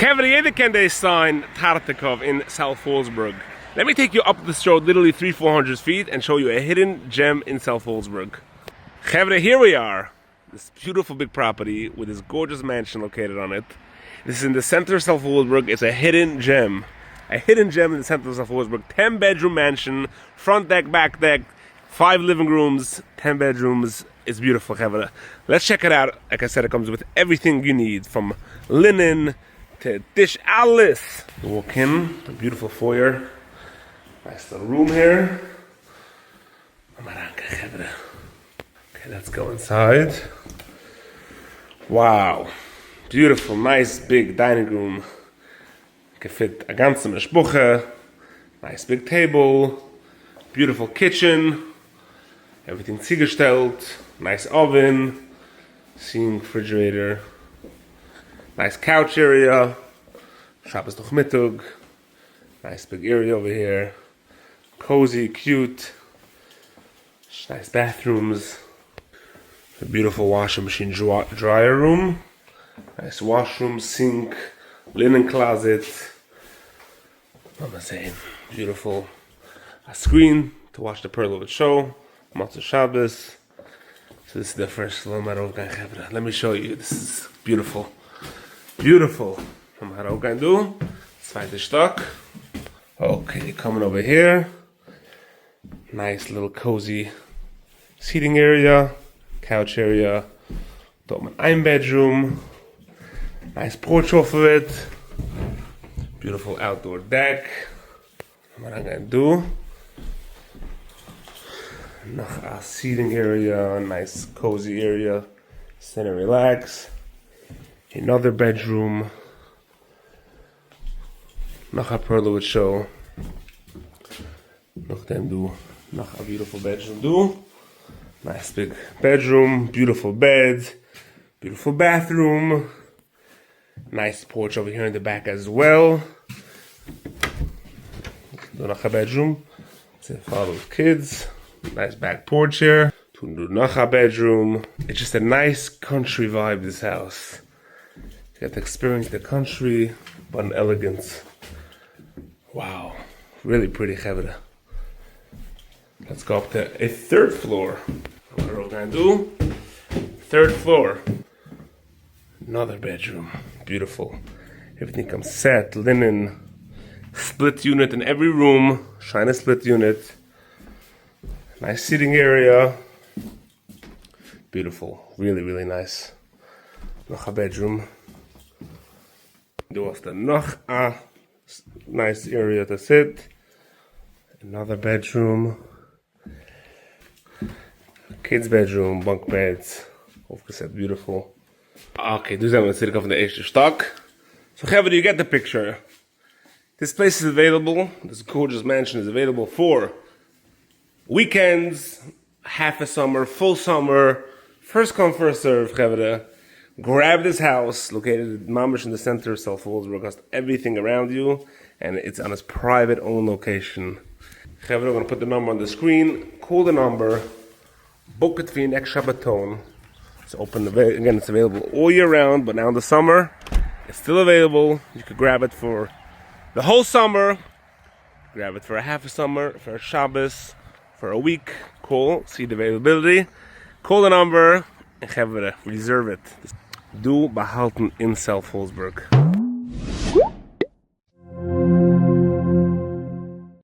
Chevre, jeder kennt this sign, Tartikov in South Fallsburg. Let me take you up this road literally 300-400 feet and show you a hidden gem in South Fallsburg. Chevre, here we are. This beautiful big property with this gorgeous mansion located on it. This is in the center of South Fallsburg. It's a hidden gem. A hidden gem in the center of South Fallsburg. 10-bedroom mansion, front deck, back deck, 5 living rooms, 10 bedrooms. It's beautiful, Chevre. Let's check it out. Like I said, it comes with everything you need, from linen to dish alles. You walk in, a beautiful foyer. Nice little room here. Okay, let's go inside. Wow. Beautiful, nice big dining room. Can fit a ganze Mishpuche. Nice big table. Beautiful kitchen. Everything zugestellt. Nice oven. Sink, refrigerator. Nice couch area. Shabbos noch Mittag. Nice big area over here. Cozy, cute. Nice bathrooms. A beautiful washing machine dryer room. Nice washroom, sink, linen closet. What am I saying? Beautiful. A screen to watch the Perlowitz show. Matzah Shabbos. So this is the first Lomarov Gan Chevre. Let me show you. This is beautiful. Beautiful. Lomarov Gan do. Zweite Stock. Okay, coming over here. Nice little cozy seating area. Couch area. Ein bedroom. Nice porch off of it. Beautiful outdoor deck. What I'm gonna do? Noch a seating area, nice cozy area. Sit and relax. Another bedroom. Noch a Perlowitz show. Noch them do. Noch a beautiful bedroom do. Nice big bedroom, beautiful bed, beautiful bathroom. Nice porch over here in the back as well. Do noch a bedroom. So follow with kids. Nice back porch here. Do noch a bedroom. It's just a nice country vibe, this house. You get to experience the country, but an elegance. Wow. Really pretty, Chevre. Let's go up to a third floor. What are we gonna do? Third floor. Another bedroom. Beautiful. Everything comes set, linen, split unit in every room. Shine a split unit. Nice seating area. Beautiful. Really, really nice. Noch a bedroom. Du hast dann noch a nice area to sit. Another bedroom. Kids bedroom, bunk beds. Aufgeset, beautiful. Okay, du zijn we zitten van de eerste stock. So Chevre, you get the picture. This place is available. This gorgeous mansion is available for weekends, half a summer, full summer, first come, first serve, Chevre. Grab this house, located mamish in the center of South Fallsburg, has everything around you, and it's on its private owned location. Chevre, we're going to put the number on the screen. Call the number. Book it for your next Shabbaton. It's open again. It's available all year round, but now in the summer, it's still available. You could grab it for the whole summer. Grab it for a half a summer, for a Shabbos, for a week. Call, see the availability. Call the number and Chevre, reserve it. Do behalten in South Fallsburg.